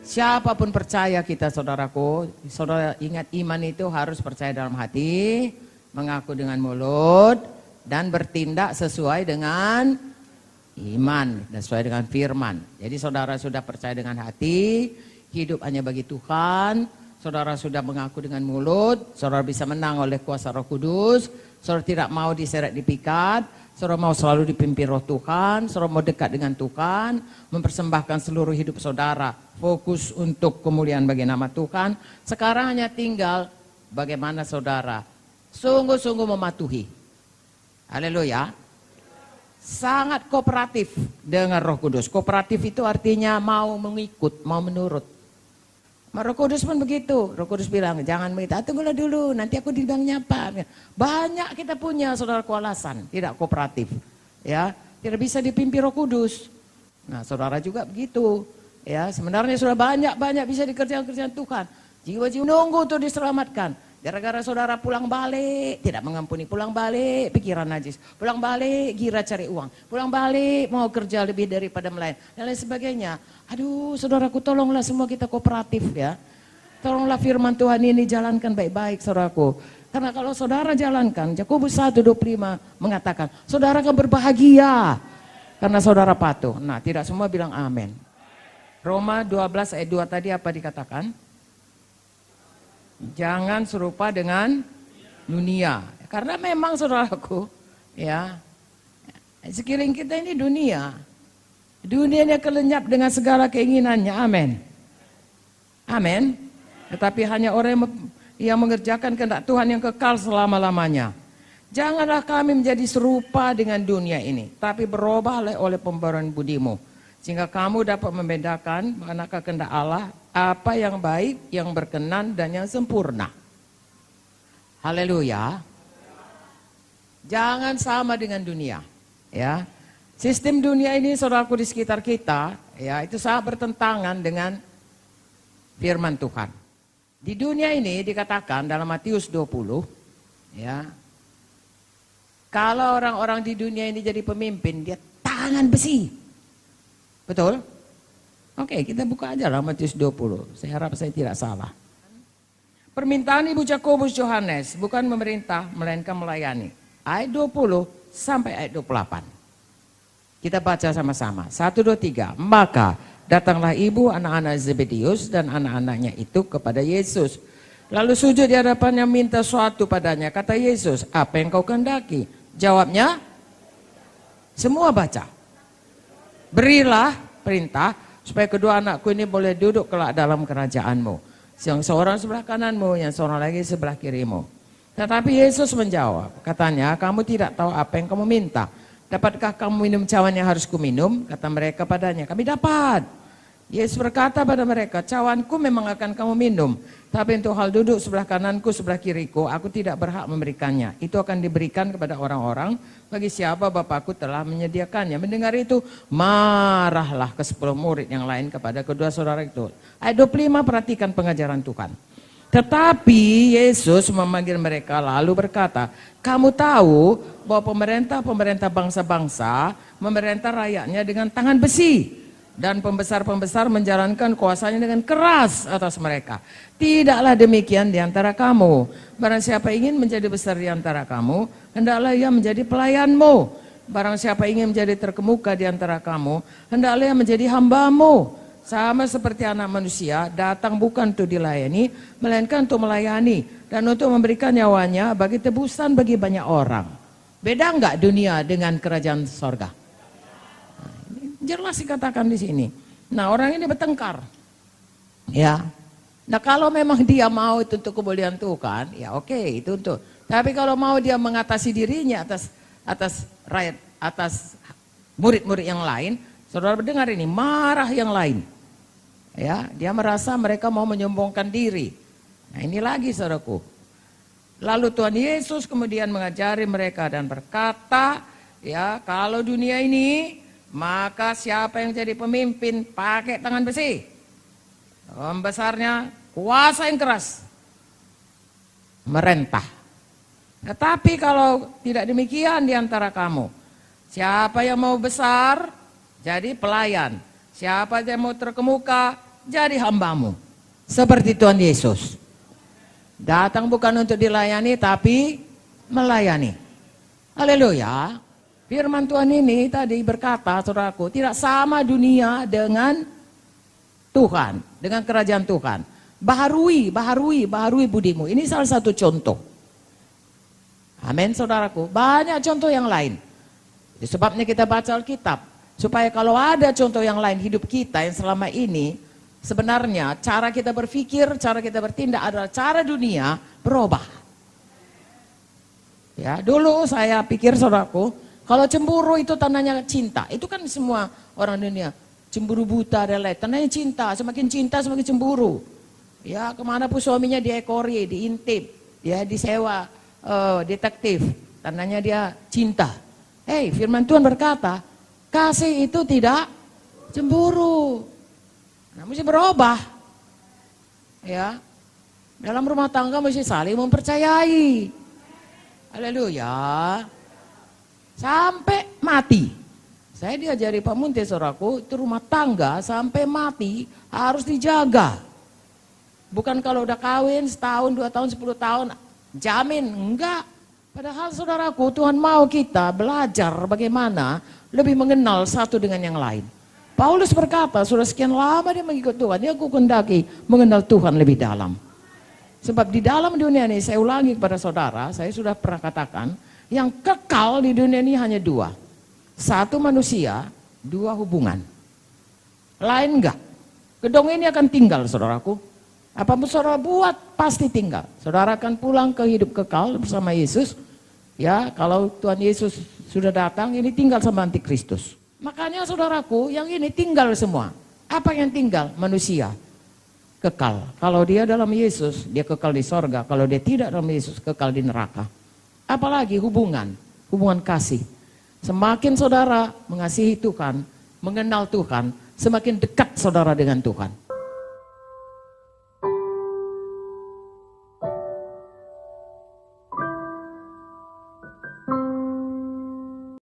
Siapapun percaya kita, saudaraku, saudara ingat iman itu harus percaya dalam hati, mengaku dengan mulut, dan bertindak sesuai dengan iman, dan sesuai dengan firman. Jadi saudara sudah percaya dengan hati, hidup hanya bagi Tuhan, saudara sudah mengaku dengan mulut, saudara bisa menang oleh kuasa Roh Kudus, saudara tidak mau diseret dipikat, saudara mau selalu dipimpin Roh Tuhan, saudara mau dekat dengan Tuhan, mempersembahkan seluruh hidup saudara, fokus untuk kemuliaan bagi nama Tuhan. Sekarang hanya tinggal bagaimana saudara sungguh-sungguh mematuhi. Haleluya. Sangat kooperatif dengan Roh Kudus. Kooperatif itu artinya mau mengikut, mau menurut. Roh Kudus pun begitu. Roh Kudus bilang, jangan begitu, tunggulah dulu, nanti aku dibilangnya apa. Banyak kita punya saudara alasan tidak kooperatif. Ya, tidak bisa dipimpin Roh Kudus. Nah, saudara juga begitu. Ya, sebenarnya sudah banyak bisa dikerjakan Tuhan. Jiwa-jiwa nunggu untuk diselamatkan. Gara-gara saudara pulang balik, tidak mengampuni, pulang balik pikiran najis, pulang balik gira cari uang, pulang balik mau kerja lebih daripada melayani, dan lain sebagainya. Aduh saudaraku, tolonglah semua kita kooperatif ya. Tolonglah firman Tuhan ini jalankan baik-baik saudaraku. Karena kalau saudara jalankan, Yakobus 1:25 mengatakan, saudara akan berbahagia karena saudara patuh. Nah, tidak semua bilang amin. Roma 12 ayat 2 tadi apa dikatakan? Jangan serupa dengan dunia. Karena memang saudaraku, ya, sekeliling kita ini dunia. Dunianya kelenyap dengan segala keinginannya. Amin. Amin. Tetapi hanya orang yang mengerjakan kehendak Tuhan yang kekal selama-lamanya. Janganlah kami menjadi serupa dengan dunia ini, tapi berubahlah oleh pembaruan budimu, sehingga kamu dapat membedakan manakah kehendak Allah, apa yang baik, yang berkenan, dan yang sempurna. Haleluya. Jangan sama dengan dunia. Ya, sistem dunia ini saudaraku di sekitar kita, ya, itu sangat bertentangan dengan firman Tuhan. Di dunia ini dikatakan dalam Matius 20, ya, kalau orang-orang di dunia ini jadi pemimpin, dia tangan besi. Betul? Oke, kita buka aja lah Matius 20. Saya harap saya tidak salah. Permintaan Ibu Yakobus Yohanes bukan memerintah, melainkan melayani. Ayat 20 sampai ayat 28. Kita baca sama-sama. 1, 2, 3. Maka datanglah ibu anak-anak Zebedius dan anak-anaknya itu kepada Yesus. Lalu sujud di hadapannya minta suatu padanya. Kata Yesus, apa yang kau kehendaki? Jawabnya, semua baca. Berilah perintah supaya kedua anakku ini boleh duduk kelak dalam kerajaanmu. Yang seorang sebelah kananmu, yang seorang lagi sebelah kirimu. Tetapi Yesus menjawab, katanya, kamu tidak tahu apa yang kamu minta. Dapatkah kamu minum cawan yang harus kuminum? Kata mereka padanya, kami dapat. Yesus berkata pada mereka, cawanku memang akan kamu minum. Tapi untuk hal duduk sebelah kananku, sebelah kiriku, aku tidak berhak memberikannya. Itu akan diberikan kepada orang-orang bagi siapa Bapakku telah menyediakannya. Mendengar itu, marahlah ke-10 murid yang lain kepada kedua saudara itu. Ayat 25, perhatikan pengajaran Tuhan. Tetapi Yesus memanggil mereka lalu berkata, kamu tahu bahwa pemerintah bangsa-bangsa memerintah rakyatnya dengan tangan besi. Dan pembesar-pembesar menjalankan kuasanya dengan keras atas mereka. Tidaklah demikian di antara kamu. Barang siapa ingin menjadi besar di antara kamu, hendaklah ia menjadi pelayanmu. Barang siapa ingin menjadi terkemuka di antara kamu, hendaklah ia menjadi hambamu. Sama seperti anak manusia, datang bukan untuk dilayani, melainkan untuk melayani. Dan untuk memberikan nyawanya bagi tebusan bagi banyak orang. Beda enggak dunia dengan kerajaan sorga? Jelas dikatakan di sini. Nah, orang ini bertengkar. Ya. Nah, kalau memang dia mau itu untuk kemuliaan Tuhan, ya oke, itu untuk. Tapi kalau mau dia mengatasi dirinya atas rakyat, atas murid-murid yang lain, saudara mendengar ini, marah yang lain. Ya, dia merasa mereka mau menyombongkan diri. Nah, ini lagi saudaraku. Lalu Tuhan Yesus kemudian mengajari mereka dan berkata, ya, kalau dunia ini, maka siapa yang jadi pemimpin pakai tangan besi. Pembesarnya kuasa yang keras. Merentah. Tetapi kalau tidak demikian di antara kamu, siapa yang mau besar jadi pelayan. Siapa yang mau terkemuka jadi hambamu. Seperti Tuhan Yesus. Datang bukan untuk dilayani tapi melayani. Haleluya. Firman Tuhan ini tadi berkata, saudaraku, tidak sama dunia dengan Tuhan, dengan kerajaan Tuhan. Baharui budimu. Ini salah satu contoh. Amin, saudaraku. Banyak contoh yang lain. Sebabnya kita baca Alkitab. Supaya kalau ada contoh yang lain hidup kita yang selama ini, sebenarnya cara kita berpikir, cara kita bertindak adalah cara dunia berubah. Ya, dulu saya pikir, saudaraku, kalau cemburu itu tandanya cinta. Itu kan semua orang dunia. Cemburu buta dan lain. Tandanya cinta. Semakin cinta semakin cemburu. Ya, kemana pun suaminya diekori, diintip. Dia disewa detektif. Tandanya dia cinta. Hei, firman Tuhan berkata, kasih itu tidak cemburu. Nah, mesti berubah. Ya. Dalam rumah tangga mesti saling mempercayai. Haleluya. Sampai mati. Saya diajari Pak Munte, saudaraku, itu rumah tangga sampai mati harus dijaga. Bukan kalau udah kawin setahun, 2 tahun, 10 tahun, jamin, enggak. Padahal saudaraku, Tuhan mau kita belajar bagaimana lebih mengenal satu dengan yang lain. Paulus berkata, sudah sekian lama dia mengikut Tuhan, dia kehendaki mengenal Tuhan lebih dalam. Sebab di dalam dunia ini, saya ulangi kepada saudara, saya sudah pernah katakan, yang kekal di dunia ini hanya 2. 1 manusia, 2 hubungan. Lain enggak. Gedung ini akan tinggal, saudaraku. Apapun saudara buat, pasti tinggal. Saudara akan pulang ke hidup kekal bersama Yesus. Ya, kalau Tuhan Yesus sudah datang, ini tinggal sama Antikristus. Makanya saudaraku, yang ini tinggal semua. Apa yang tinggal? Manusia. Kekal. Kalau dia dalam Yesus, dia kekal di sorga. Kalau dia tidak dalam Yesus, kekal di neraka. Apalagi hubungan kasih. Semakin saudara mengasihi Tuhan, mengenal Tuhan, semakin dekat saudara dengan Tuhan.